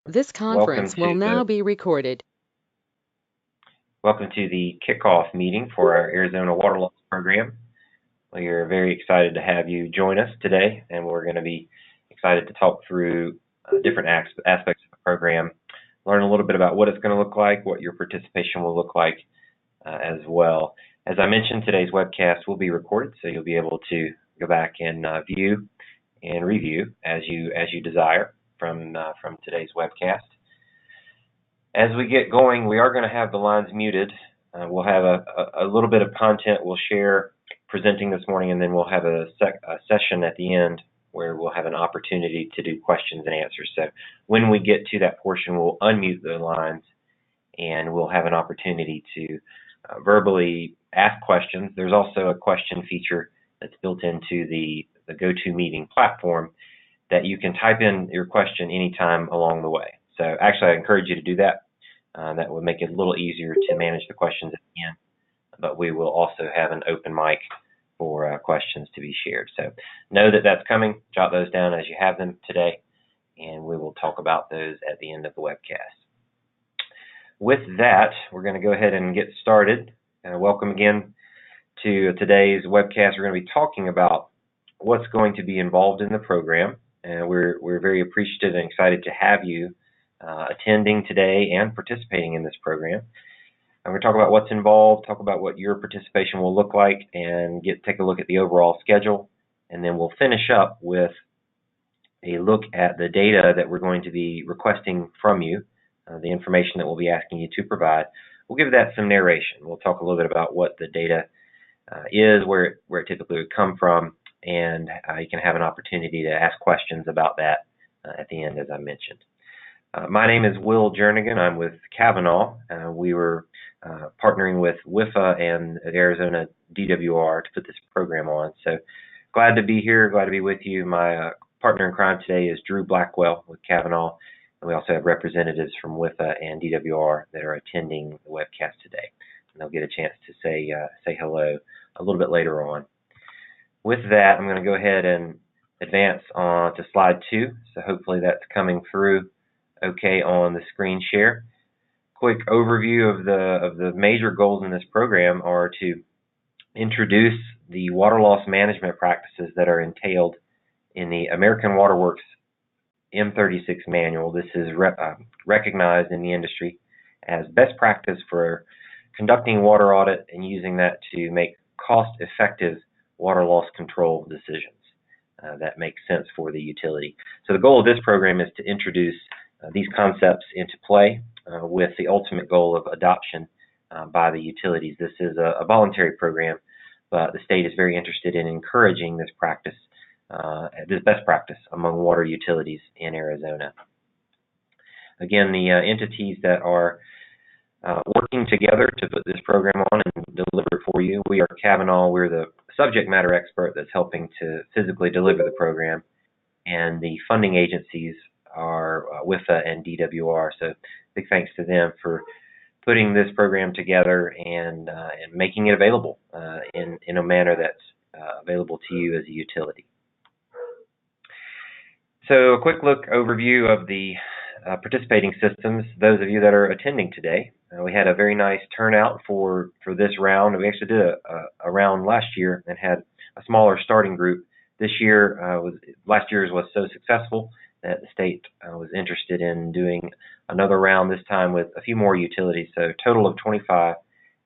This Welcome conference to will now be recorded. welcome to the kickoff meeting for our Arizona Water Loss program. We are very excited to have you join us today, and we're going to be excited to talk through different aspects of the program, learn a little bit about what it's going to look like, what your participation will look like as well. As I mentioned, today's webcast will be recorded, so you'll be able to go back and view and review as you desire from today's webcast. As we get going, we are going to have the lines muted. We'll have a little bit of content we'll share presenting this morning, and then we'll have a session at the end where we'll have an opportunity to do questions and answers. So when we get to that portion, we'll unmute the lines, and we'll have an opportunity to verbally ask questions. There's also a question feature that's built into the GoToMeeting platform that you can type in your question anytime along the way. So actually, I encourage you to do that. That would make it a little easier to manage the questions at the end, but we will also have an open mic for questions to be shared. So know that that's coming. Jot those down as you have them today, and we will talk about those at the end of the webcast. With that, we're going to go ahead and get started. Welcome again to today's webcast. We're going to be talking about what's going to be involved in the program, and we're very appreciative and excited to have you attending today and participating in this program. I'm going to talk about what's involved, talk about what your participation will look like, and take a look at the overall schedule. And then we'll finish up with a look at the data that we're going to be requesting from you, the information that we'll be asking you to provide. We'll give that some narration. We'll talk a little bit about what the data is, where it typically would come from, and you can have an opportunity to ask questions about that at the end, as I mentioned. My name is Will Jernigan. I'm with Kavanaugh. We were partnering with WIFA and Arizona DWR to put this program on. So glad to be here, glad to be with you. My partner in crime today is Drew Blackwell with Kavanaugh, and we also have representatives from WIFA and DWR that are attending the webcast today. And they'll get a chance to say hello a little bit later on. With that, I'm going to go ahead and advance on to slide 2. So hopefully that's coming through okay on the screen share. Quick overview of the major goals in this program are to introduce the water loss management practices that are entailed in the American Water Works M36 manual. This is recognized in the industry as best practice for conducting water audit and using that to make cost-effective water loss control decisions that make sense for the utility. So the goal of this program is to introduce these concepts into play with the ultimate goal of adoption by the utilities. This is a voluntary program, but the state is very interested in encouraging this practice, this best practice among water utilities in Arizona. Again, the entities that are working together to put this program on and deliver it for you, we are Kavanaugh. We're the subject matter expert that's helping to physically deliver the program, and the funding agencies are WIFA and DWR. So big thanks to them for putting this program together and making it available in a manner that's available to you as a utility. So a quick overview of the participating systems. Those of you that are attending today, we had a very nice turnout for this round. We actually did a round last year and had a smaller starting group. This year, last year's was so successful that the state was interested in doing another round, this time with a few more utilities, so a total of 25,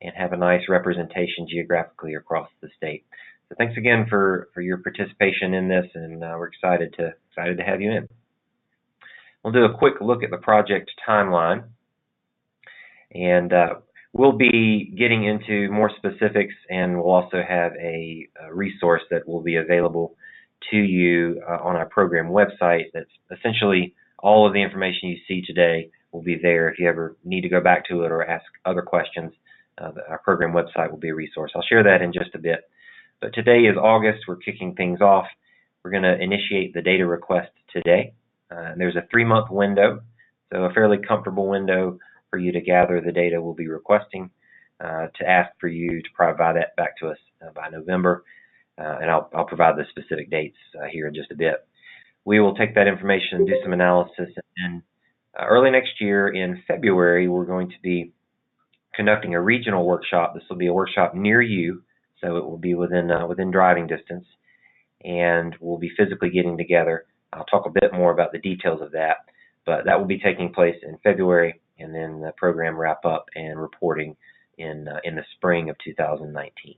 and have a nice representation geographically across the state. So thanks again for your participation in this, and we're excited to have you in. We'll do a quick look at the project timeline, and we'll be getting into more specifics, and we'll also have a resource that will be available to you on our program website. That's essentially all of the information you see today will be there. If you ever need to go back to it or ask other questions, our program website will be a resource. I'll share that in just a bit. But today is August. We're kicking things off. We're going to initiate the data request today. There's a 3-month window, so a fairly comfortable window for you to gather the data we'll be requesting, to ask for you to provide that back to us by November. And I'll provide the specific dates here in just a bit. We will take that information and do some analysis and Early next year in February, we're going to be conducting a regional workshop. This will be a workshop near you, so it will be within driving distance, and we'll be physically getting together. I'll talk a bit more about the details of that, but that will be taking place in February, and then the program wrap up and reporting in the spring of 2019.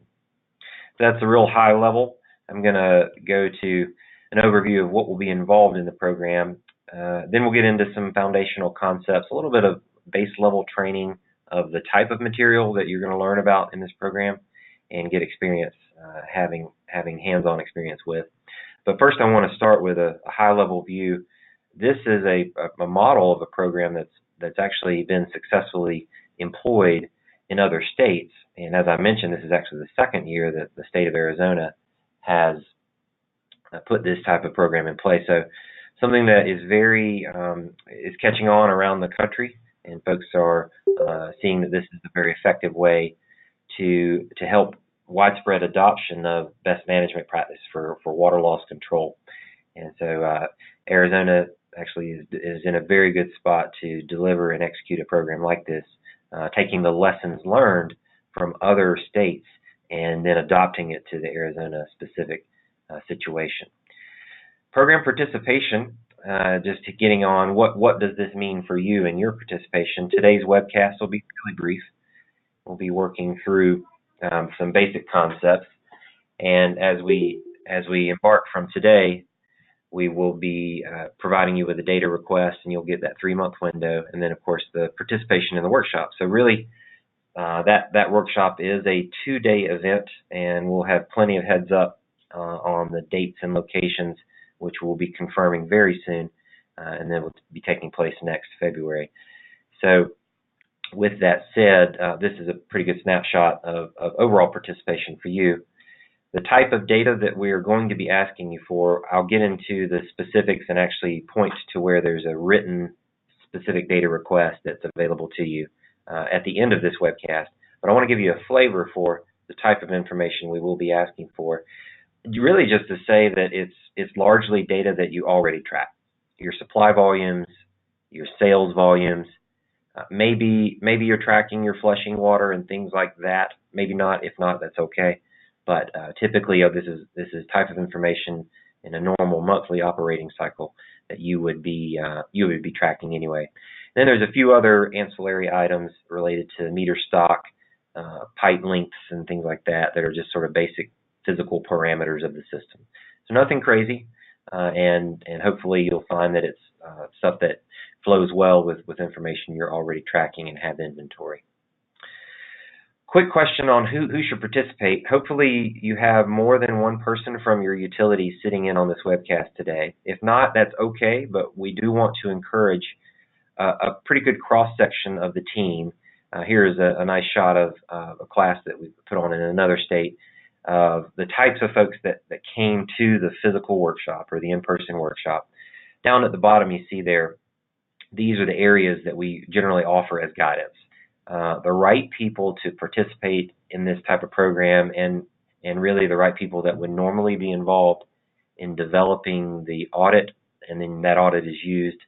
So that's a real high level. I'm going to go to an overview of what will be involved in the program. Then we'll get into some foundational concepts, a little bit of base level training of the type of material that you're going to learn about in this program and get experience having hands-on experience with. But first I want to start with a high-level view. This is a model of a program that's actually been successfully employed in other states. And as I mentioned, this is actually the second year that the state of Arizona has put this type of program in place. So something that is is catching on around the country, and folks are seeing that this is a very effective way to help widespread adoption of best management practice for water loss control. And so Arizona actually is in a very good spot to deliver and execute a program like this, taking the lessons learned from other states and then adopting it to the Arizona specific situation. Program participation, just getting on what does this mean for you and your participation. Today's webcast will be really brief. We'll be working through some basic concepts, and as we embark from today, we will be providing you with a data request, and you'll get that 3-month window, and then of course the participation in the workshop. So really that workshop is a 2-day event, and we'll have plenty of heads up on the dates and locations, which we'll be confirming very soon, and then will be taking place next February. So with that said, this is a pretty good snapshot of overall participation for you. The type of data that we are going to be asking you for, I'll get into the specifics and actually point to where there's a written specific data request that's available to you at the end of this webcast. But I want to give you a flavor for the type of information we will be asking for. Really just to say that it's largely data that you already track. Your supply volumes, your sales volumes, maybe you're tracking your flushing water and things like that. Maybe not. If not, that's okay. But typically, this is type of information in a normal monthly operating cycle that you would be tracking anyway. Then there's a few other ancillary items related to meter stock, pipe lengths, and things like that are just sort of basic physical parameters of the system. So nothing crazy, and hopefully you'll find that it's stuff that flows well with information you're already tracking and have inventory. Quick question on who should participate. Hopefully you have more than one person from your utility sitting in on this webcast today. If not, that's okay, but we do want to encourage a pretty good cross-section of the team. Here is a nice shot of a class that we put on in another state of the types of folks that came to the physical workshop or the in-person workshop. Down at the bottom you see there, these are the areas that we generally offer as guidance. The right people to participate in this type of program, and really the right people that would normally be involved in developing the audit, and then that audit is used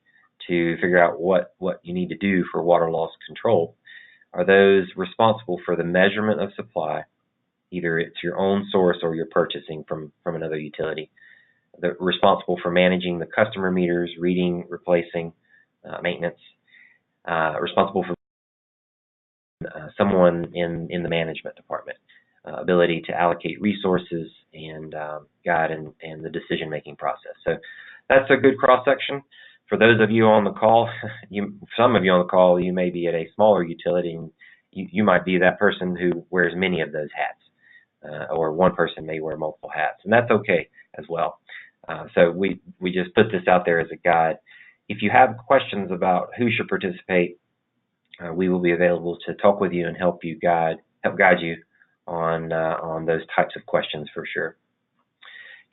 to figure out what you need to do for water loss control, are those responsible for the measurement of supply, either it's your own source or you're purchasing from another utility. They're responsible for managing the customer meters, reading, replacing, maintenance, responsible for someone in the management department, ability to allocate resources and guide and the decision-making process. So that's a good cross-section. For those of you on the call, some of you on the call, you may be at a smaller utility, and you might be that person who wears many of those hats, or one person may wear multiple hats, and that's okay as well. So we just put this out there as a guide. If you have questions about who should participate, we will be available to talk with you and help guide you on those types of questions for sure.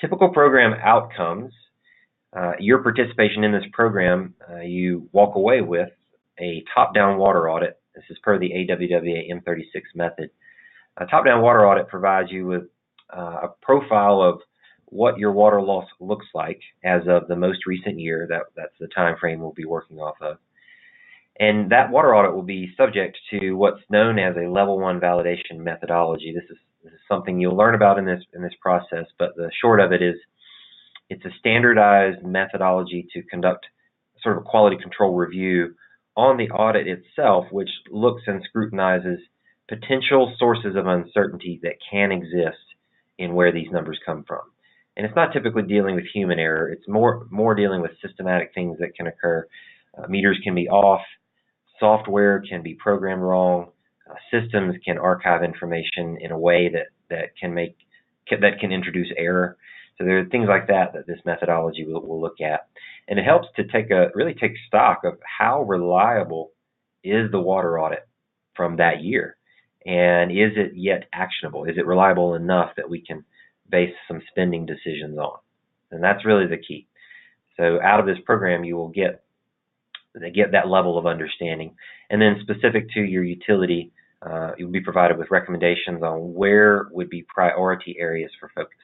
Typical program outcomes. Your participation in this program, you walk away with a top-down water audit. This is per the AWWA M36 method. A top-down water audit provides you with a profile of what your water loss looks like as of the most recent year. That's the time frame we'll be working off of. And that water audit will be subject to what's known as a level 1 validation methodology. This is something you'll learn about in this process, but the short of it is it's a standardized methodology to conduct sort of a quality control review on the audit itself, which looks and scrutinizes potential sources of uncertainty that can exist in where these numbers come from. And it's not typically dealing with human error. It's more dealing with systematic things that can occur. Meters can be off. Software can be programmed wrong. Systems can archive information in a way that can introduce error. So there are things like that this methodology will look at, and it helps to really take stock of how reliable is the water audit from that year, and is it yet actionable? Is it reliable enough that we can base some spending decisions on? And that's really the key. So out of this program, you will get that level of understanding, and then specific to your utility, you'll be provided with recommendations on where would be priority areas for focus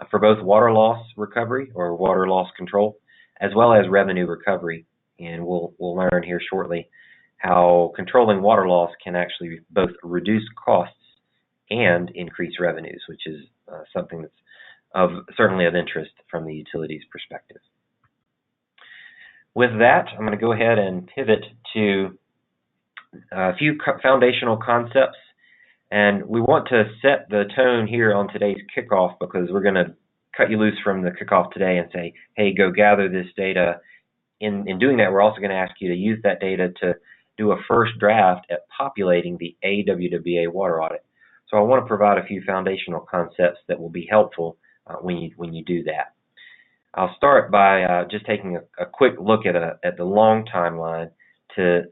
for both water loss recovery or water loss control, as well as revenue recovery. And we'll learn here shortly how controlling water loss can actually both reduce costs and increase revenues, which is something that's certainly of interest from the utilities perspective. With that, I'm going to go ahead and pivot to a few foundational concepts, and we want to set the tone here on today's kickoff because we're going to cut you loose from the kickoff today and say, hey, go gather this data. In doing that, we're also going to ask you to use that data to do a first draft at populating the AWWA water audit. So I want to provide a few foundational concepts that will be helpful when you do that. I'll start by just taking a quick look at the long timeline to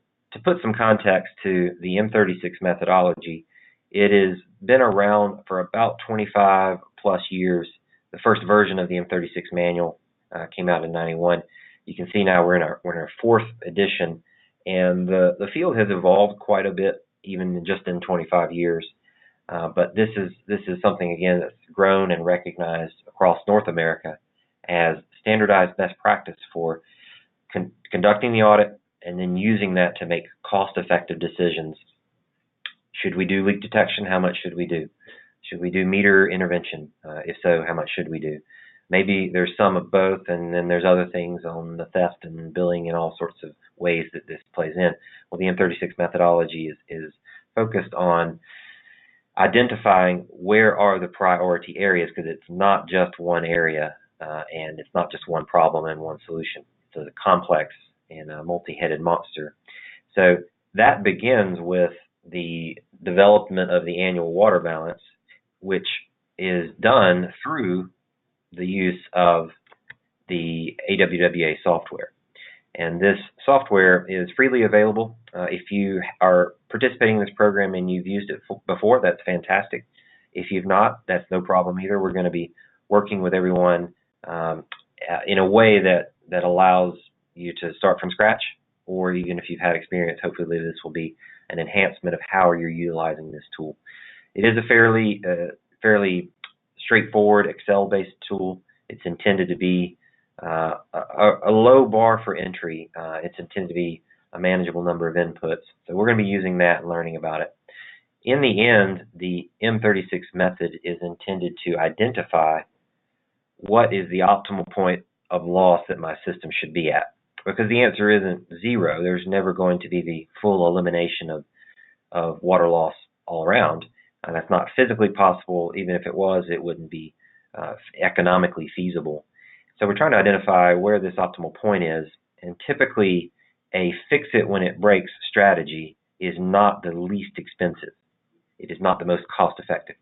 put some context to the M36 methodology. It has been around for about 25 plus years. The first version of the M36 manual came out in '91. You can see now we're in our fourth edition, and the field has evolved quite a bit, even just in 25 years. But this is something, again, that's grown and recognized across North America as standardized best practice for conducting the audit and then using that to make cost-effective decisions. Should we do leak detection? How much should we do? Should we do meter intervention? If so, how much should we do? Maybe there's some of both, and then there's other things on the theft and billing and all sorts of ways that this plays in. Well, the M36 methodology is focused on identifying where are the priority areas, because it's not just one area and it's not just one problem and one solution. It's a complex and a multi-headed monster. So that begins with the development of the annual water balance, which is done through the use of the AWWA software. And this software is freely available. If you are participating in this program and you've used it before, that's fantastic. If you've not, that's no problem either. We're going to be working with everyone in a way that allows you to start from scratch, or even if you've had experience, hopefully this will be an enhancement of how you're utilizing this tool. It is a fairly straightforward Excel-based tool. It's intended to be a low bar for entry. It's intended to be a manageable number of inputs. So we're going to be using that and learning about it. In the end, the M36 method is intended to identify what is the optimal point of loss that my system should be at. Because the answer isn't zero. There's never going to be the full elimination of water loss all around. And that's not physically possible. Even if it was, it wouldn't be economically feasible. So we're trying to identify where this optimal point is, and typically a fix-it-when-it-breaks strategy is not the least expensive. It is not the most cost-effective.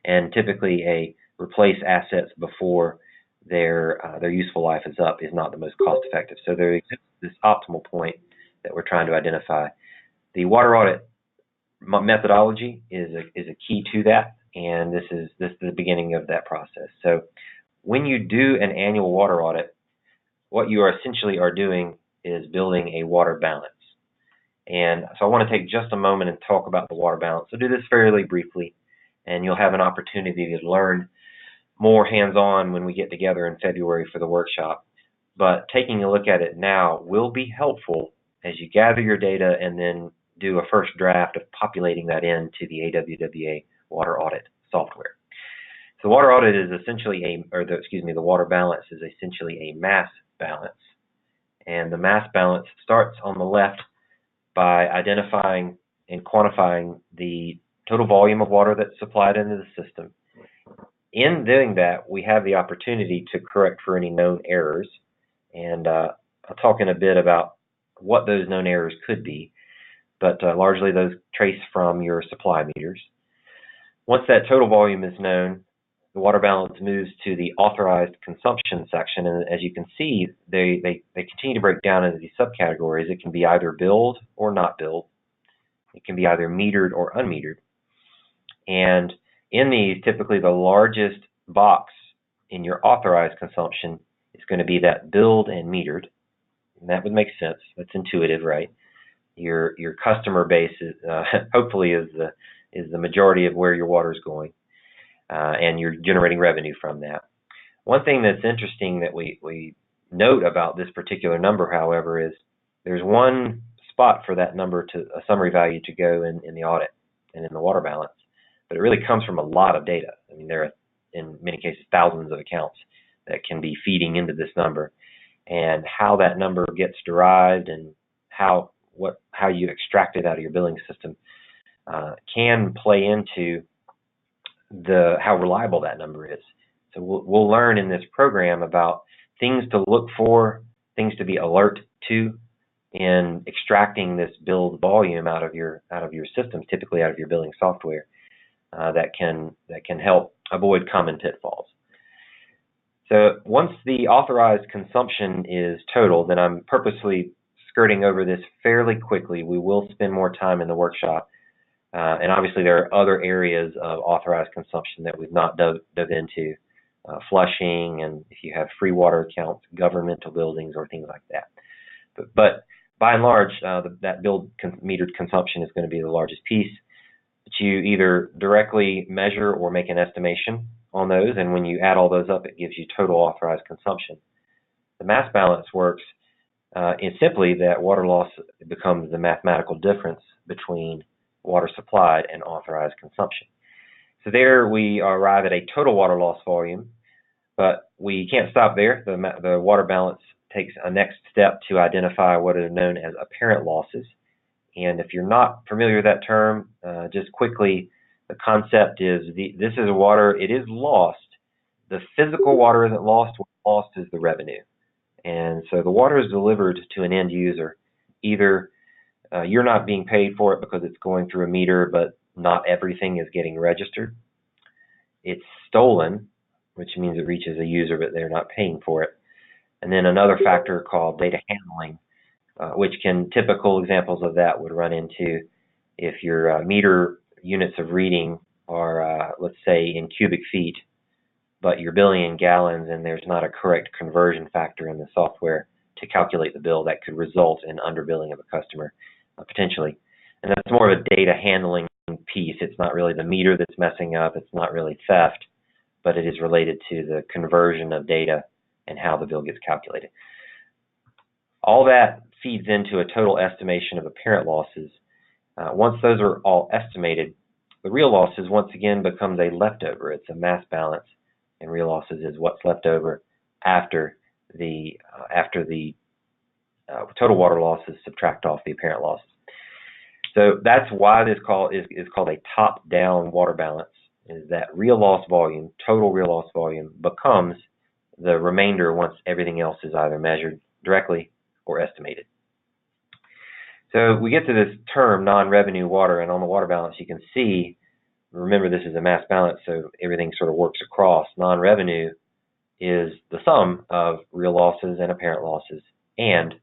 And typically a replace assets before their useful life is up is not the most cost-effective. So there exists this optimal point that we're trying to identify. The water audit methodology is a key to that, and this is the beginning of that process. So when you do an annual water audit, what you are essentially doing is building a water balance. And so I want to take just a moment and talk about the water balance. So do this fairly briefly, and you'll have an opportunity to learn more hands-on when we get together in February for the workshop. But taking a look at it now will be helpful as you gather your data and then do a first draft of populating that into the AWWA water audit software. So the water audit is essentially the water balance is essentially a mass balance. And the mass balance starts on the left by identifying and quantifying the total volume of water that's supplied into the system. In doing that, we have the opportunity to correct for any known errors. And I'll talk in a bit about what those known errors could be, but largely those trace from your supply meters. Once that total volume is known, the water balance moves to the authorized consumption section, and as you can see, they continue to break down into these subcategories. It can be either billed or not billed. It can be either metered or unmetered. And in these, typically the largest box in your authorized consumption is going to be that billed and metered. And that would make sense. That's intuitive, right? Your customer base is hopefully is the majority of where your water is going. And you're generating revenue from that. One thing that's interesting that we note about this particular number, however, is there's one spot for that number to a summary value to go in the audit and in the water balance, but it really comes from a lot of data. I mean, there are in many cases thousands of accounts that can be feeding into this number, and how that number gets derived and how you extract it out of your billing system can play into how reliable that number is. So we'll learn in this program about things to look for, things to be alert to in extracting this billed volume out of your systems, typically out of your billing software, that can help avoid common pitfalls. So once the authorized consumption is total, then I'm purposely skirting over this fairly quickly. We will spend more time in the workshop. And obviously there are other areas of authorized consumption that we've not dove into, flushing, and if you have free water accounts, governmental buildings, or things like that. But by and large, that billed metered consumption is going to be the largest piece. But you either directly measure or make an estimation on those, and when you add all those up, it gives you total authorized consumption. The mass balance works in simply that water loss becomes the mathematical difference between water supplied and authorized consumption. So there we arrive at a total water loss volume, but we can't stop there. The water balance takes a next step to identify what are known as apparent losses. And if you're not familiar with that term, just quickly, the concept is this is water, it is lost. The physical water isn't lost. What's lost is the revenue. And so the water is delivered to an end user. Either you're not being paid for it because it's going through a meter, but not everything is getting registered. It's stolen, which means it reaches a user, but they're not paying for it. And then another factor called data handling, which typical examples of that would run into if your meter units of reading are, let's say, in cubic feet, but you're billing in gallons and there's not a correct conversion factor in the software to calculate the bill, that could result in underbilling of a customer, potentially. And that's more of a data handling piece. It's not really the meter that's messing up. It's not really theft, but it is related to the conversion of data and how the bill gets calculated. All that feeds into a total estimation of apparent losses. Once those are all estimated, the real losses once again becomes a leftover. It's a mass balance, and real losses is what's left over after the total water losses subtract off the apparent losses. So that's why this is called a top-down water balance, is that real loss volume, total real loss volume, becomes the remainder once everything else is either measured directly or estimated. So we get to this term, non-revenue water, and on the water balance you can see, remember this is a mass balance, so everything sort of works across. Non-revenue is the sum of real losses and apparent losses and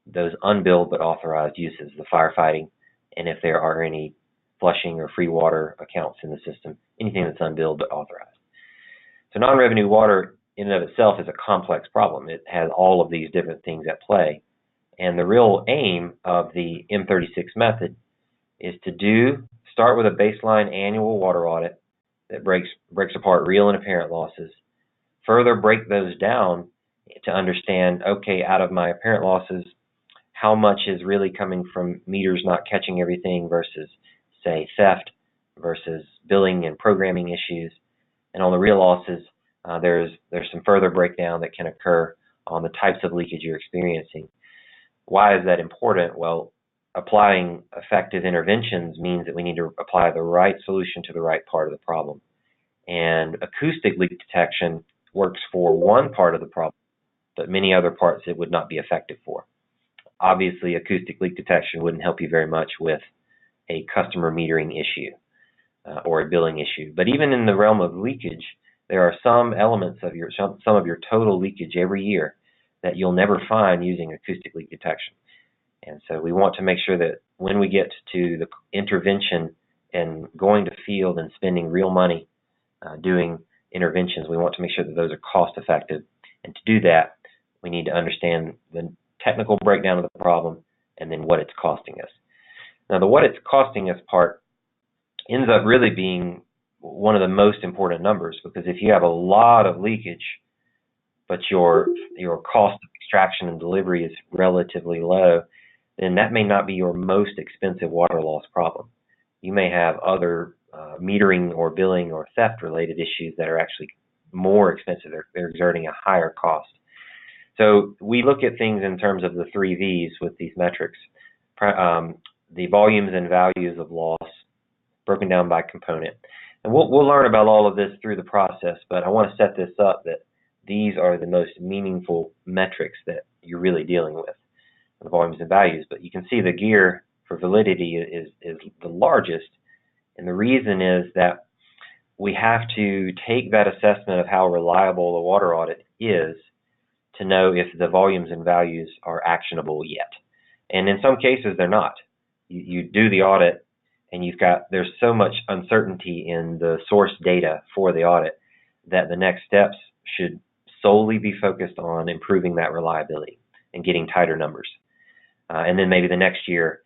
those unbilled but authorized uses, the firefighting, and if there are any flushing or free water accounts in the system, anything that's unbilled but authorized. So non-revenue water in and of itself is a complex problem. It has all of these different things at play. And the real aim of the M36 method is to start with a baseline annual water audit that breaks apart real and apparent losses, further break those down to understand, okay, out of my apparent losses, how much is really coming from meters not catching everything versus, say, theft versus billing and programming issues. And on the real losses, there's some further breakdown that can occur on the types of leakage you're experiencing. Why is that important? Well, applying effective interventions means that we need to apply the right solution to the right part of the problem. And acoustic leak detection works for one part of the problem, but many other parts it would not be effective for. Obviously, acoustic leak detection wouldn't help you very much with a customer metering issue or a billing issue. But even in the realm of leakage, there are some elements of some of your total leakage every year that you'll never find using acoustic leak detection. And so we want to make sure that when we get to the intervention and going to field and spending real money doing interventions, we want to make sure that those are cost effective. And to do that, we need to understand the technical breakdown of the problem and then what it's costing us. Now, the what it's costing us part ends up really being one of the most important numbers, because if you have a lot of leakage, but your cost of extraction and delivery is relatively low, then that may not be your most expensive water loss problem. You may have other metering or billing or theft related issues that are actually more expensive. They're exerting a higher cost. So we look at things in terms of the 3 V's with these metrics. The volumes and values of loss broken down by component. And we'll learn about all of this through the process, but I want to set this up that these are the most meaningful metrics that you're really dealing with, the volumes and values. But you can see the gear for validity is the largest, and the reason is that we have to take that assessment of how reliable a water audit is to know if the volumes and values are actionable yet. And in some cases, they're not. You do the audit, and there's so much uncertainty in the source data for the audit that the next steps should solely be focused on improving that reliability and getting tighter numbers. And then maybe the next year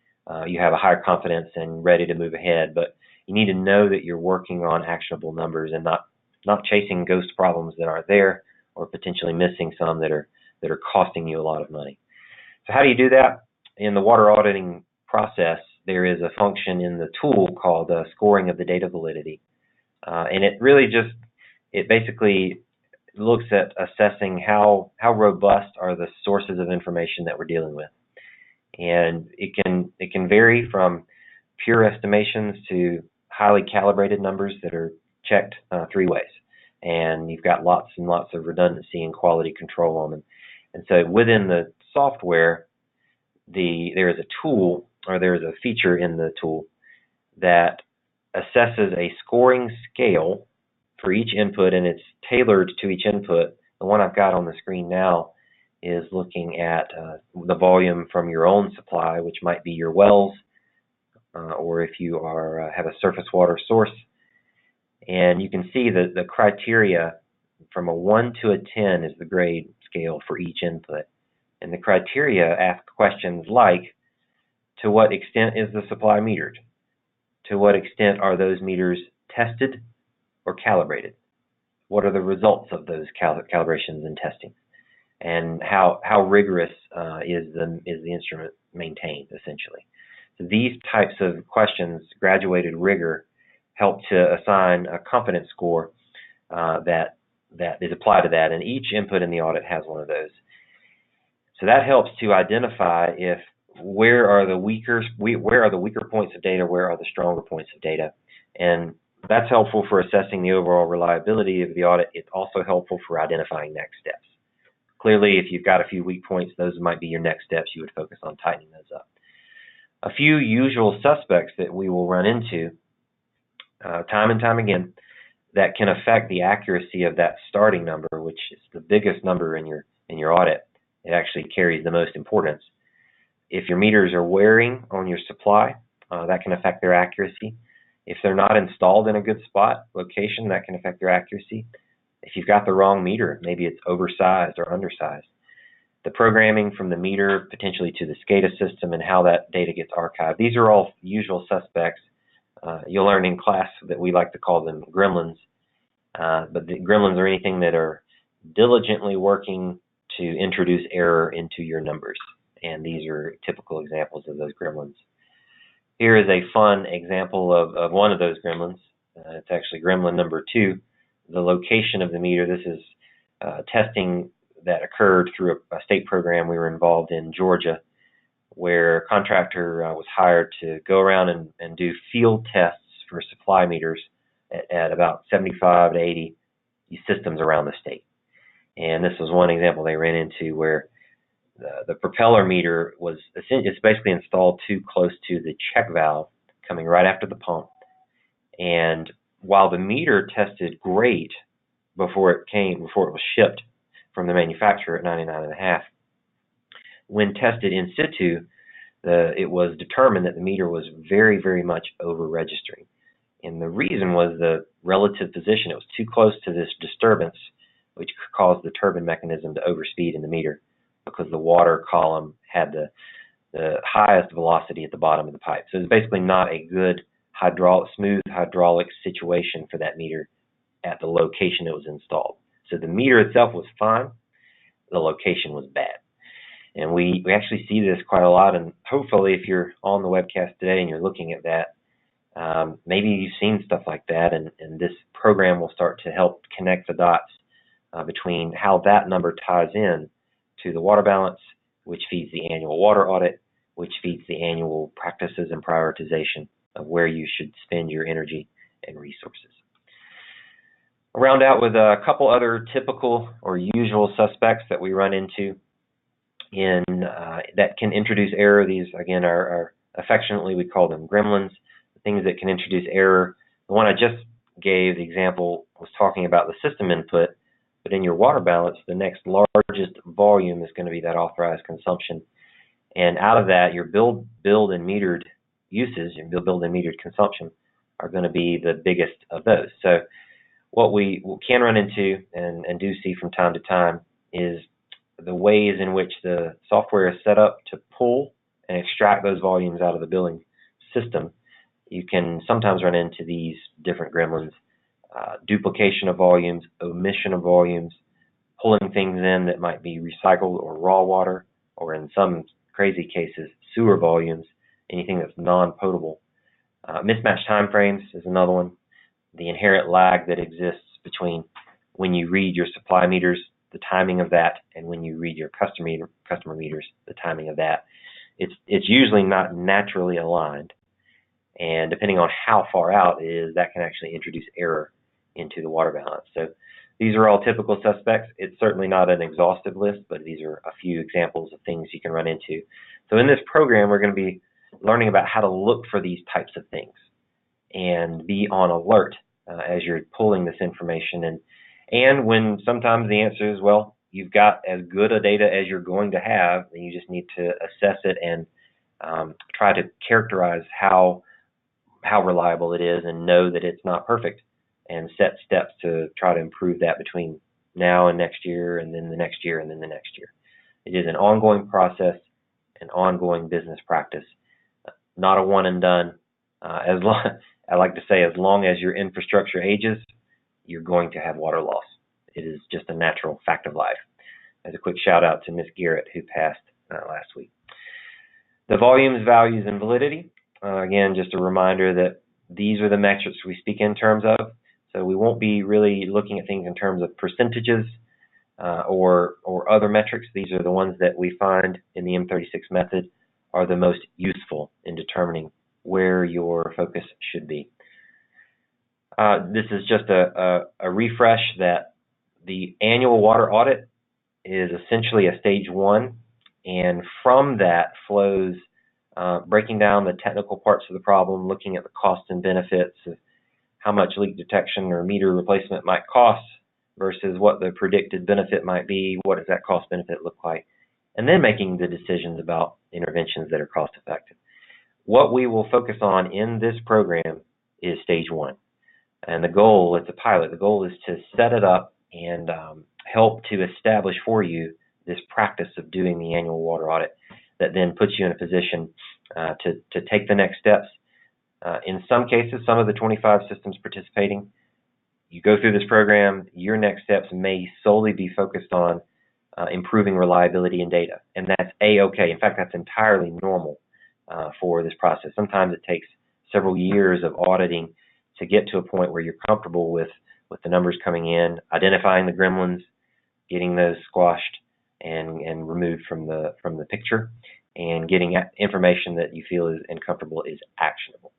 you have a higher confidence and ready to move ahead, but you need to know that you're working on actionable numbers and not chasing ghost problems that aren't there, or potentially missing some that are costing you a lot of money. So how do you do that? In the water auditing process, there is a function in the tool called scoring of the data validity. And it basically looks at assessing how robust are the sources of information that we're dealing with. And it can vary from pure estimations to highly calibrated numbers that are checked 3 ways. And you've got lots and lots of redundancy and quality control on them. And so within the software, there is a tool, or there is a feature in the tool that assesses a scoring scale for each input, and it's tailored to each input. The one I've got on the screen now is looking at the volume from your own supply, which might be your wells, or if you have a surface water source. And you can see that the criteria from a 1 to a 10 is the grade scale for each input. And the criteria ask questions like, to what extent is the supply metered? To what extent are those meters tested or calibrated? What are the results of those calibrations and testing? And how rigorous is the instrument maintained, essentially? So these types of questions, graduated rigor, help to assign a competence score that is applied to that, and each input in the audit has one of those. So that helps to identify where are the weaker points of data, where are the stronger points of data, and that's helpful for assessing the overall reliability of the audit. It's also helpful for identifying next steps. Clearly, if you've got a few weak points, those might be your next steps. You would focus on tightening those up. A few usual suspects that we will run into time and time again that can affect the accuracy of that starting number, which is the biggest number in your audit. It actually carries the most importance. If your meters are wearing on your supply, that can affect their accuracy. If they're not installed in a good location, that can affect their accuracy. If you've got the wrong meter, maybe it's oversized or undersized. The programming from the meter potentially to the SCADA system and how that data gets archived. These are all usual suspects. You'll learn in class that we like to call them gremlins. But the gremlins are anything that are diligently working to introduce error into your numbers. and these are typical examples of those gremlins. Here is a fun example of one of those gremlins. It's actually gremlin number 2, the location of the meter. This is testing that occurred through a state program we were involved in Georgia, where a contractor was hired to go around and do field tests for supply meters at about 75 to 80 systems around the state. And this was one example they ran into where the propeller meter was it's basically installed too close to the check valve coming right after the pump. And while the meter tested great before it was shipped from the manufacturer at 99.5, when tested in situ, it was determined that the meter was very, very much over-registering. And the reason was the relative position. It was too close to this disturbance, which caused the turbine mechanism to overspeed in the meter because the water column had the highest velocity at the bottom of the pipe. So it's basically not a good smooth hydraulic situation for that meter at the location it was installed. So the meter itself was fine, the location was bad. And we actually see this quite a lot, and hopefully if you're on the webcast today and you're looking at that, maybe you've seen stuff like that, and this program will start to help connect the dots between how that number ties in to the water balance, which feeds the annual water audit, which feeds the annual practices and prioritization of where you should spend your energy and resources. I'll round out with a couple other typical or usual suspects that we run into that can introduce error. These, again, are affectionately we call them gremlins, things that can introduce error. The one I just gave, the example, was talking about the system input, but in your water balance, the next largest volume is going to be that authorized consumption. And out of that, your billed and metered uses and billed and metered consumption are going to be the biggest of those. So what we can run into and do see from time to time is the ways in which the software is set up to pull and extract those volumes out of the billing system. You can sometimes run into these different gremlins: duplication of volumes, omission of volumes, pulling things in that might be recycled or raw water, or in some crazy cases, sewer volumes, anything that's non-potable. Mismatched time frames is another one. The inherent lag that exists between when you read your supply meters, the timing of that, and when you read your customer meters, the timing of that. It's usually not naturally aligned, and depending on how far out it is, that can actually introduce error into the water balance. So these are all typical suspects. It's certainly not an exhaustive list, but these are a few examples of things you can run into. So in this program, we're going to be learning about how to look for these types of things and be on alert as you're pulling this information. And when sometimes the answer is, well, you've got as good a data as you're going to have, and you just need to assess it and try to characterize how reliable it is and know that it's not perfect, and set steps to try to improve that between now and next year, and then the next year, and then the next year. It is an ongoing process, an ongoing business practice, not a one and done. I like to say, as long as your infrastructure ages, you're going to have water loss. It is just a natural fact of life. As a quick shout out to Miss Garrett, who passed last week. The volumes, values, and validity. Again, just a reminder that these are the metrics we speak in terms of. So we won't be really looking at things in terms of percentages or other metrics. These are the ones that we find in the M36 method are the most useful in determining where your focus should be. This is just a refresh that the annual water audit is essentially a stage 1, and from that flows breaking down the technical parts of the problem, looking at the costs and benefits of how much leak detection or meter replacement might cost versus what the predicted benefit might be, what does that cost benefit look like, and then making the decisions about interventions that are cost effective. What we will focus on in this program is stage 1. And the goal, it's a pilot, the goal is to set it up and help to establish for you this practice of doing the annual water audit that then puts you in a position to take the next steps. In some cases, some of the 25 systems participating, you go through this program, your next steps may solely be focused on improving reliability in data. And that's A-OK. In fact, that's entirely normal for this process. Sometimes it takes several years of auditing to get to a point where you're comfortable with the numbers coming in, identifying the gremlins, getting those squashed and removed from the picture, and getting information that you feel is and comfortable is actionable.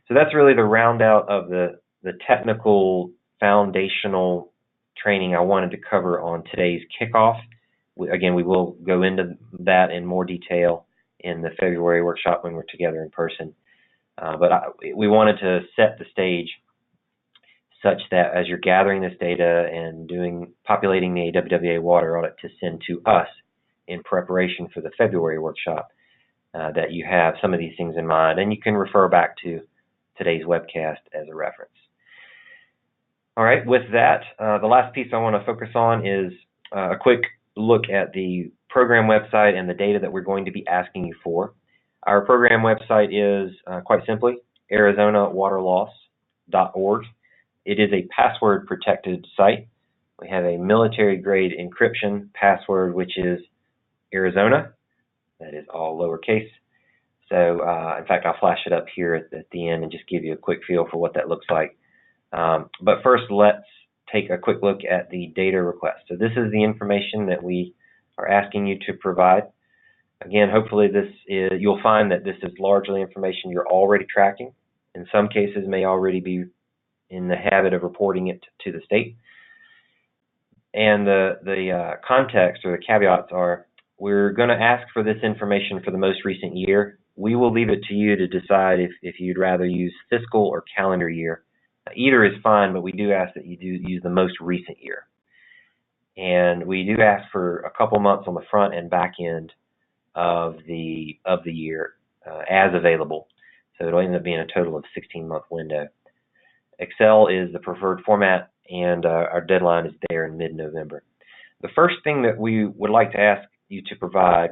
So that's really the round out of the technical foundational training I wanted to cover on today's kickoff. Again, we will go into that in more detail in the February workshop when we're together in person. But we wanted to set the stage such that as you're gathering this data and populating the AWWA water audit to send to us in preparation for the February workshop, that you have some of these things in mind, and you can refer back to today's webcast as a reference. All right, with that, the last piece I want to focus on is a quick look at the program website and the data that we're going to be asking you for. Our program website is quite simply arizonawaterloss.org. It is a password protected site. We have a military grade encryption password, which is Arizona. That is all lowercase. So in fact, I'll flash it up here at the end and just give you a quick feel for what that looks like. But first, let's take a quick look at the data request. So this is the information that we are asking you to provide. Again, hopefully you'll find that this is largely information you're already tracking. In some cases, may already be in the habit of reporting it to the state. And the context or the caveats are, we're going to ask for this information for the most recent year. We will leave it to you to decide if you'd rather use fiscal or calendar year. Either is fine, but we do ask that you do use the most recent year. And we do ask for a couple months on the front and back end of the year as available. So it'll end up being a total of 16-month window. Excel is the preferred format, and our deadline is there in mid-November. The first thing that we would like to ask you to provide,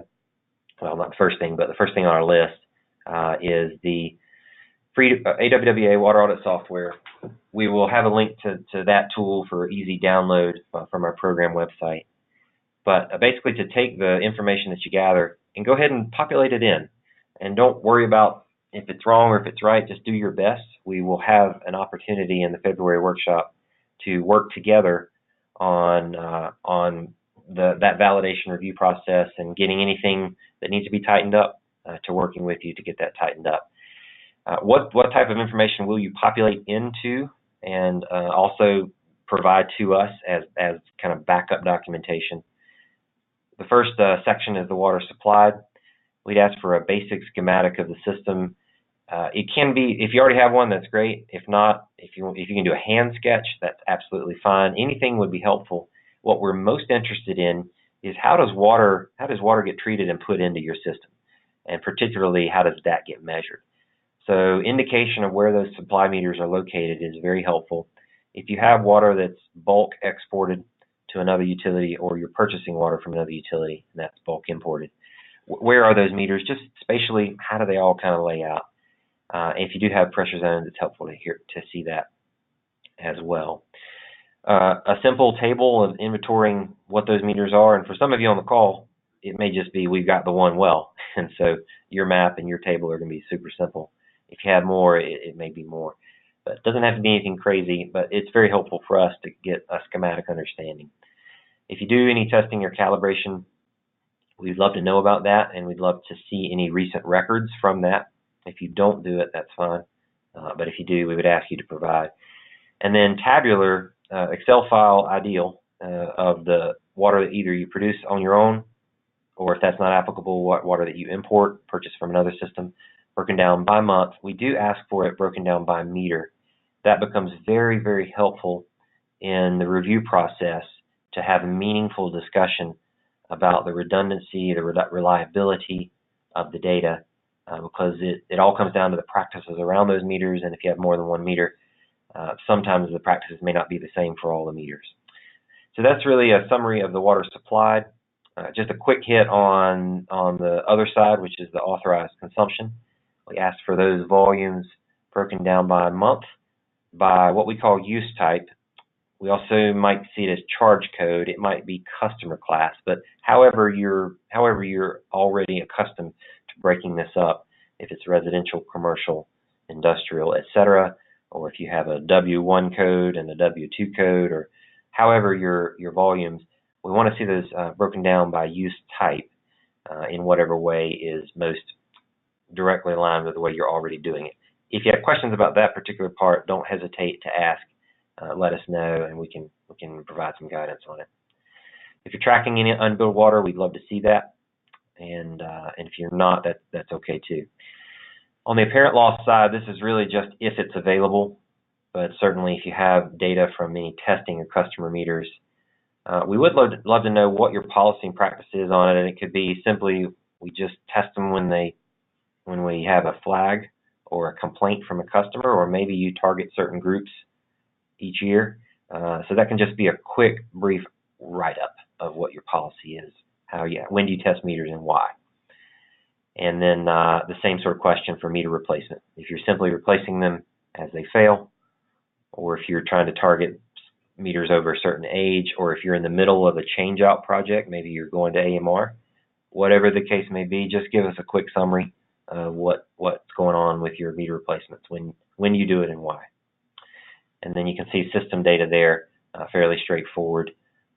well, not the first thing, but the first thing on our list is the free AWWA water audit software. We will have a link to that tool for easy download from our program website. But basically, to take the information that you gather and go ahead and populate it in. And don't worry about if it's wrong or if it's right, just do your best. We will have an opportunity in the February workshop to work together on that validation review process and getting anything that needs to be tightened up to working with you to get that tightened up. What type of information will you populate into and also provide to us as kind of backup documentation? The first section is the water supplied. We'd ask for a basic schematic of the system. It can be, if you already have one, that's great. If not, if you can do a hand sketch, that's absolutely fine. Anything would be helpful. What we're most interested in is how does water get treated and put into your system, and particularly how does that get measured. So indication of where those supply meters are located is very helpful. If you have water that's bulk exported to another utility, or you're purchasing water from another utility and that's bulk imported, where are those meters? Just spatially, how do they all kind of lay out? If you do have pressure zones, it's helpful to see that as well. A simple table of inventorying what those meters are, and for some of you on the call, it may just be we've got the one well, and so your map and your table are going to be super simple. If you have more, it may be more. But it doesn't have to be anything crazy, but it's very helpful for us to get a schematic understanding. If you do any testing or calibration, we'd love to know about that, and we'd love to see any recent records from that. If you don't do it, that's fine. But if you do, we would ask you to provide. And then tabular Excel file ideal of the water that either you produce on your own, or if that's not applicable, water that you import, purchase from another system, broken down by month. We do ask for it broken down by meter. That becomes very, very helpful in the review process to have a meaningful discussion about the redundancy, the reliability of the data, because it all comes down to the practices around those meters, and if you have more than one meter, sometimes the practices may not be the same for all the meters. So that's really a summary of the water supplied. Just a quick hit on the other side, which is the authorized consumption. We asked for those volumes broken down by month, by what we call use type. We also might see it as charge code. It might be customer class, but however you're already accustomed to breaking this up, if it's residential, commercial, industrial, etc., or if you have a W1 code and a W2 code, or however your volumes, we want to see those broken down by use type in whatever way is most directly aligned with the way you're already doing it. If you have questions about that particular part, don't hesitate to ask. Let us know, and we can provide some guidance on it. If you're tracking any unbilled water, we'd love to see that, and if you're not, that's okay too. On the apparent loss side, this is really just if it's available, but certainly if you have data from any testing of customer meters, we would love to know what your policy and practice is on it, and it could be simply we just test them when we have a flag or a complaint from a customer, or maybe you target certain groups each year. So that can just be a quick, brief write-up of what your policy is, when do you test meters and why. And then the same sort of question for meter replacement. If you're simply replacing them as they fail, or if you're trying to target meters over a certain age, or if you're in the middle of a change-out project, maybe you're going to AMR, whatever the case may be, just give us a quick summary of what's going on with your meter replacements, when you do it and why. And then you can see system data there, fairly straightforward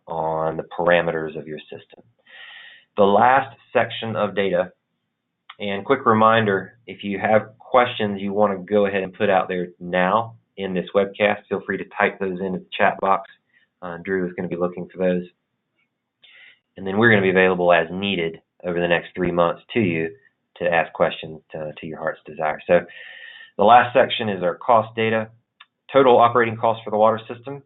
on the parameters of your system. The last section of data, and quick reminder, if you have questions you want to go ahead and put out there now in this webcast, feel free to type those into the chat box. Drew is going to be looking for those. And then we're going to be available as needed over the next 3 months to you to ask questions to your heart's desire. So the last section is our cost data. Total operating costs for the water system,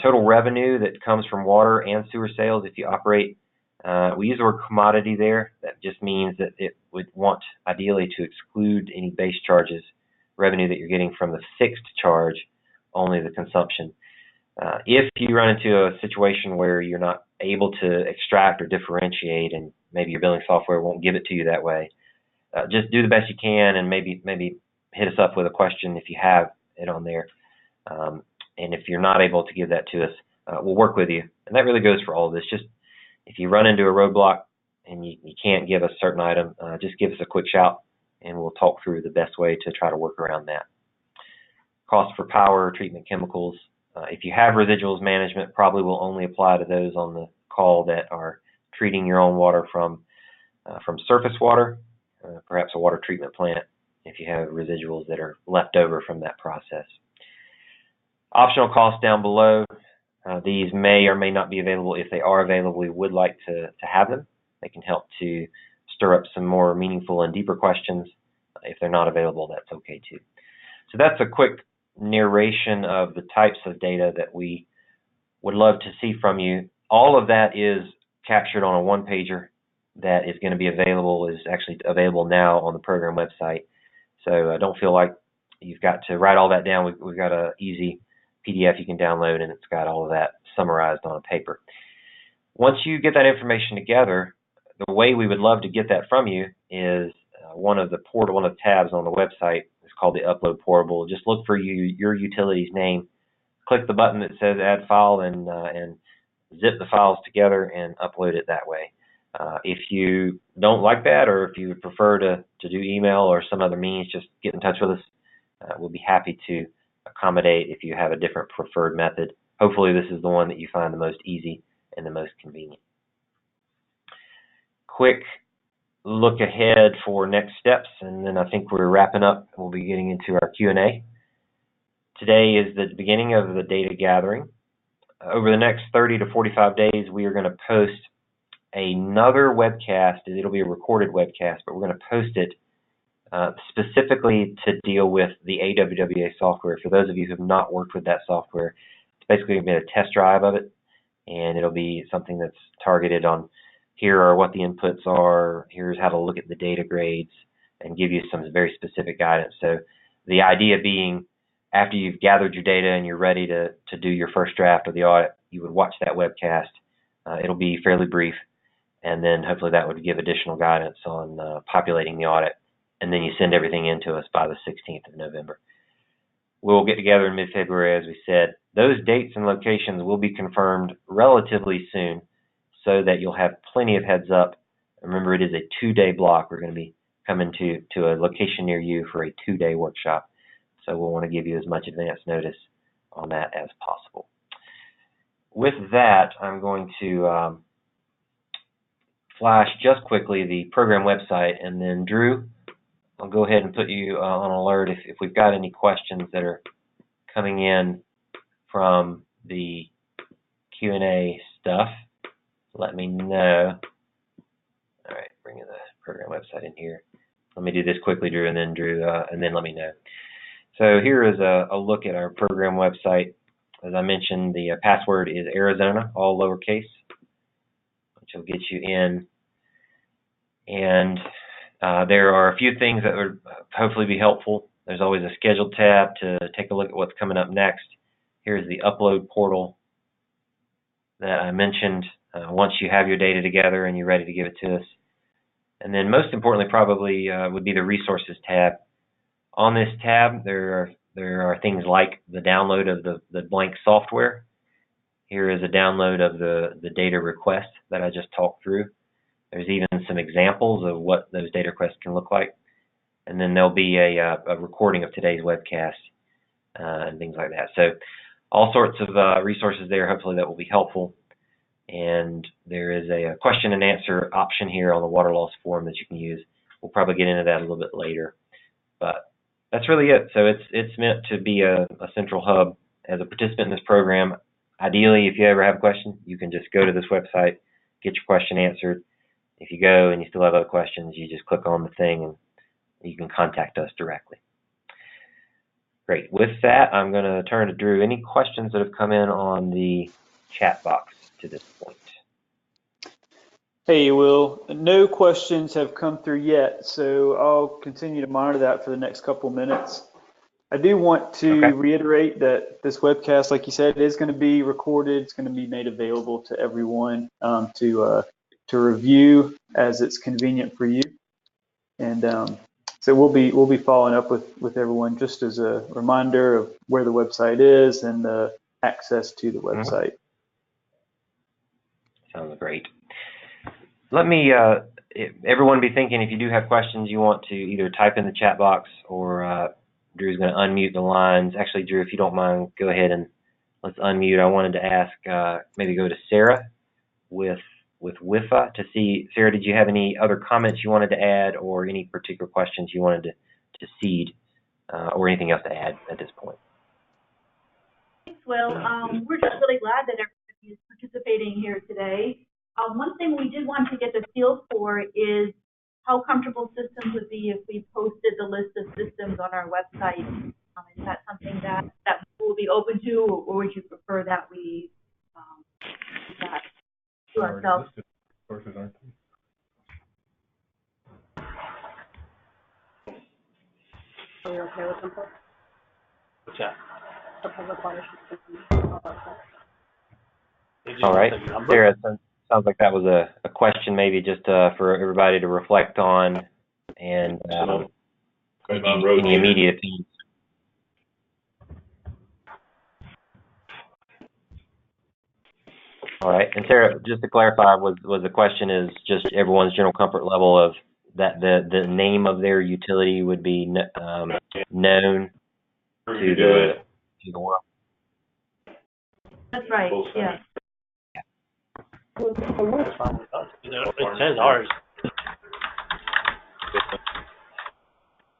total revenue that comes from water and sewer sales if you operate. We use the word commodity there. That just means that it would want ideally to exclude any base charges, revenue that you're getting from the fixed charge, only the consumption. If you run into a situation where you're not able to extract or differentiate, and maybe your billing software won't give it to you that way, just do the best you can, and maybe hit us up with a question if you have it on there. And if you're not able to give that to us, we'll work with you. And that really goes for all of this. Just if you run into a roadblock and you can't give us a certain item, just give us a quick shout and we'll talk through the best way to try to work around that. Cost for power, treatment chemicals. If you have residuals management, probably will only apply to those on the call that are treating your own water from surface water, perhaps a water treatment plant, if you have residuals that are left over from that process. Optional costs down below. These may or may not be available. If they are available, we would like to have them. They can help to stir up some more meaningful and deeper questions. If they're not available, that's okay too. So that's a quick narration of the types of data that we would love to see from you. All of that is captured on a one-pager that is going to be available, is actually available now on the program website. So don't feel like you've got to write all that down. We've got an easy PDF you can download, and it's got all of that summarized on a paper. Once you get that information together, the way we would love to get that from you is one of the tabs on the website is called the Upload Portable. Just look for your utility's name, click the button that says Add File, and zip the files together and upload it that way. If you don't like that, or if you would prefer to do email or some other means, just get in touch with us. We'll be happy to accommodate if you have a different preferred method. Hopefully this is the one that you find the most easy and the most convenient. Quick look ahead for next steps, and then I think we're wrapping up. We'll be getting into our Q&A. Today is the beginning of the data gathering. Over the next 30 to 45 days, we are going to post another webcast. It'll be a recorded webcast, but we're going to post it specifically to deal with the AWWA software. For those of you who have not worked with that software, it's basically going to be a test drive of it, and it'll be something that's targeted on here are what the inputs are, here's how to look at the data grades, and give you some very specific guidance. So the idea being, after you've gathered your data and you're ready to do your first draft of the audit, you would watch that webcast. It'll be fairly brief, and then hopefully that would give additional guidance on populating the audit, and then you send everything in to us by the 16th of November. we'll get together in mid-February, as we said. Those dates and locations will be confirmed relatively soon so that you'll have plenty of heads up. Remember, it is a 2-day block. We're going to be coming to a location near you for a 2-day workshop. So we'll want to give you as much advance notice on that as possible. With that, I'm going to flash just quickly the program website, and then Drew, I'll go ahead and put you on alert if we've got any questions that are coming in from the Q&A stuff. Let me know. All right, bringing the program website in here. Let me do this quickly, Drew, and then let me know. So here is a look at our program website. As I mentioned, the password is Arizona, all lowercase, which will get you in. And there are a few things that would hopefully be helpful. There's always a scheduled tab to take a look at what's coming up next. Here's the upload portal that I mentioned. Once you have your data together and you're ready to give it to us. And then most importantly probably would be the resources tab. On this tab there are things like the download of the blank software. Here is a download of the data request that I just talked through. There's even some examples of what those data requests can look like. And then there'll be a recording of today's webcast and things like that. So all sorts of resources there, hopefully that will be helpful. And there is a question and answer option here on the water loss form that you can use. We'll probably get into that a little bit later. But that's really it. So it's meant to be a central hub. As a participant in this program, ideally, if you ever have a question, you can just go to this website, get your question answered. If you go and you still have other questions, you just click on the thing and you can contact us directly. Great. With that, I'm going to turn to Drew. Any questions that have come in on the chat box to this point? Hey, Will. No questions have come through yet, so I'll continue to monitor that for the next couple minutes. I do want to reiterate that this webcast, like you said, is going to be recorded. It's going to be made available to everyone to review as it's convenient for you. And so we'll be following up with everyone just as a reminder of where the website is and the access to the website. Sounds great. Let me, everyone be thinking, if you do have questions, you want to either type in the chat box or Drew's going to unmute the lines. Actually, Drew, if you don't mind, go ahead and let's unmute. I wanted to ask, maybe go to Sarah with WIFA to see. Sarah, did you have any other comments you wanted to add or any particular questions you wanted to seed or anything else to add at this point? Thanks, Will. We're just really glad that everybody is participating here today. One thing we did want to get the feel for is how comfortable systems would be if we posted the list of systems on our website. Is that something that we'll be open to, or would you prefer that we do that to ourselves? Sources aren't they? Are we okay with them? What's that? The public water system. All right, Sarah, sounds like that was a question maybe just for everybody to reflect on and any immediate opinions. All right, and Sarah, just to clarify, was the question is just everyone's general comfort level of that the name of their utility would be known to the world? That's right, yeah. It says ours.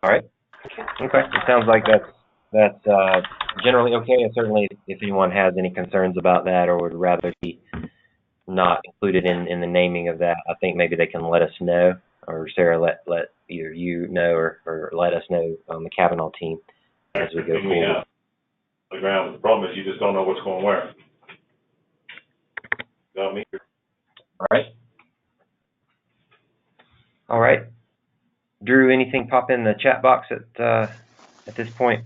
All right. Okay. It sounds like that's generally okay. And certainly, if anyone has any concerns about that or would rather be not included in the naming of that, I think maybe they can let us know, or Sarah let either you know or let us know on the Kavanaugh team as we go forward. The ground. The problem is you just don't know what's going where. Got me. All right. All right. Drew, anything pop in the chat box at this point?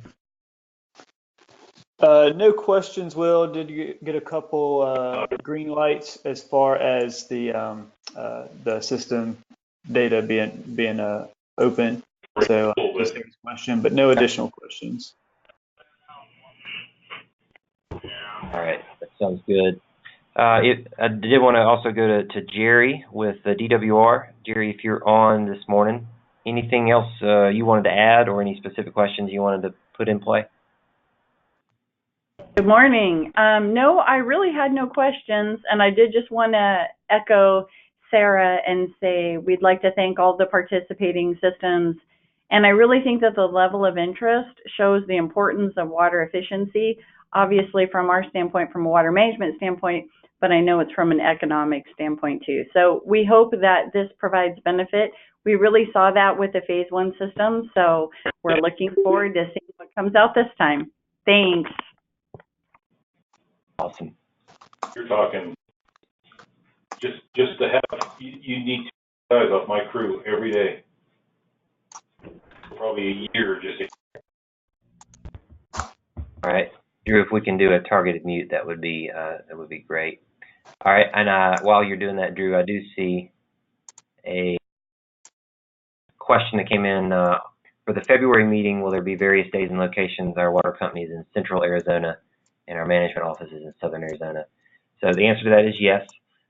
No questions, Will. Did you get a couple green lights as far as the system data being open? So just a question, but no additional questions. All right, that sounds good. I did want to also go to Jerry with the DWR. Jerry, if you're on this morning, anything else you wanted to add or any specific questions you wanted to put in play? Good morning. No, I really had no questions, and I did just want to echo Sarah and say we'd like to thank all the participating systems. And I really think that the level of interest shows the importance of water efficiency, obviously from our standpoint, from a water management standpoint, but I know it's from an economic standpoint too. So we hope that this provides benefit. We really saw that with the phase 1 system, so we're looking forward to seeing what comes out this time. Thanks. Awesome. You're talking just to have, you need 2 guys off my crew every day. Probably a year just to. All right, Drew, if we can do a targeted mute, that would be great. All right, and while you're doing that, Drew, I do see a question that came in for the February meeting. Will there be various days and locations? Our water companies in Central Arizona and our management offices in Southern Arizona. So the answer to that is yes.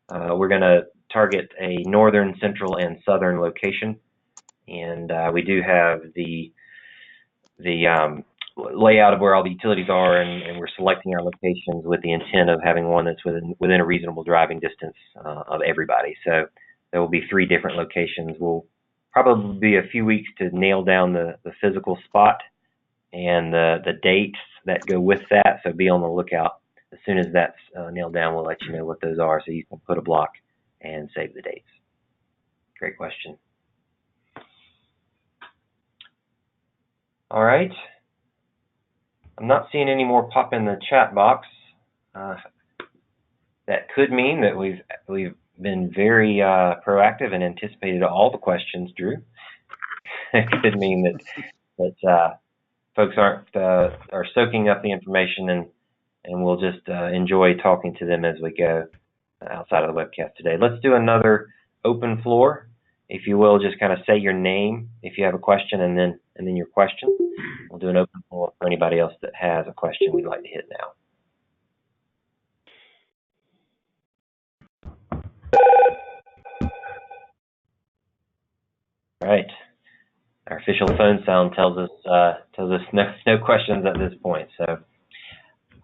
We're going to target a northern, central, and southern location, and we do have the layout of where all the utilities are, and we're selecting our locations with the intent of having one that's within a reasonable driving distance of everybody. So there will be 3 different locations. We'll probably be a few weeks to nail down the physical spot and the dates that go with that, so be on the lookout. As soon as that's nailed down, we'll let you know what those are so you can put a block and save the dates. Great question. All right. I'm not seeing any more pop in the chat box. That could mean that we've been very proactive and anticipated all the questions, Drew. It could mean that folks are soaking up the information, and we'll just enjoy talking to them as we go outside of the webcast today. Let's do another open floor, if you will. Just kind of say your name if you have a question, and then your question. We'll do an open floor for anybody else that has a question we'd like to hit now. All right. Our official phone sound tells us no questions at this point. So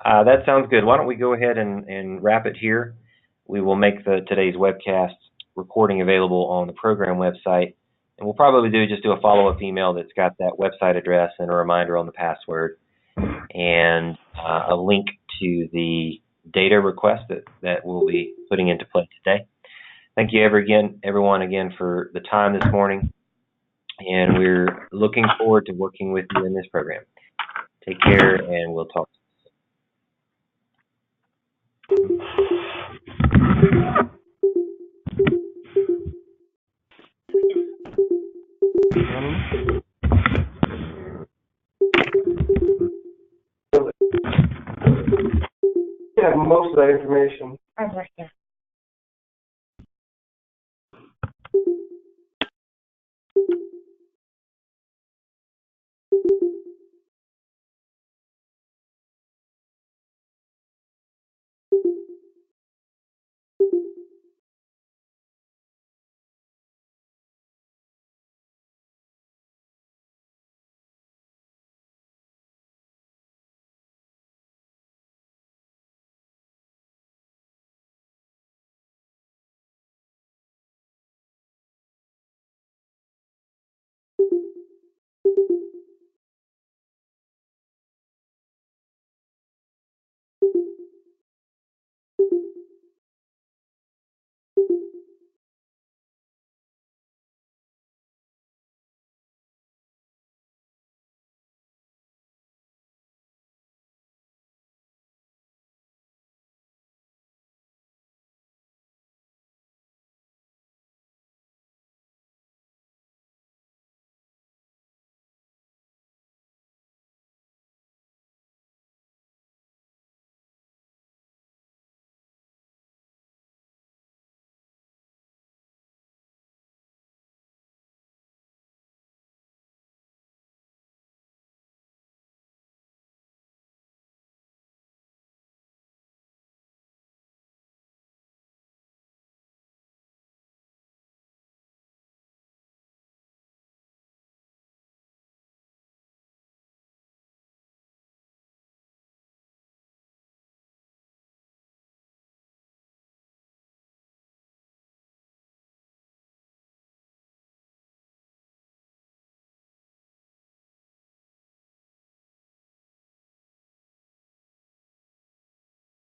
that sounds good. Why don't we go ahead and wrap it here? We will make today's webcast recording available on the program website, and we'll probably just do a follow-up email that's got that website address and a reminder on the password, and a link to the data request that we'll be putting into play today. Thank you everyone again for the time this morning, and we're looking forward to working with you in this program. Take care, and we'll talk. Yeah, most of that information. I like that.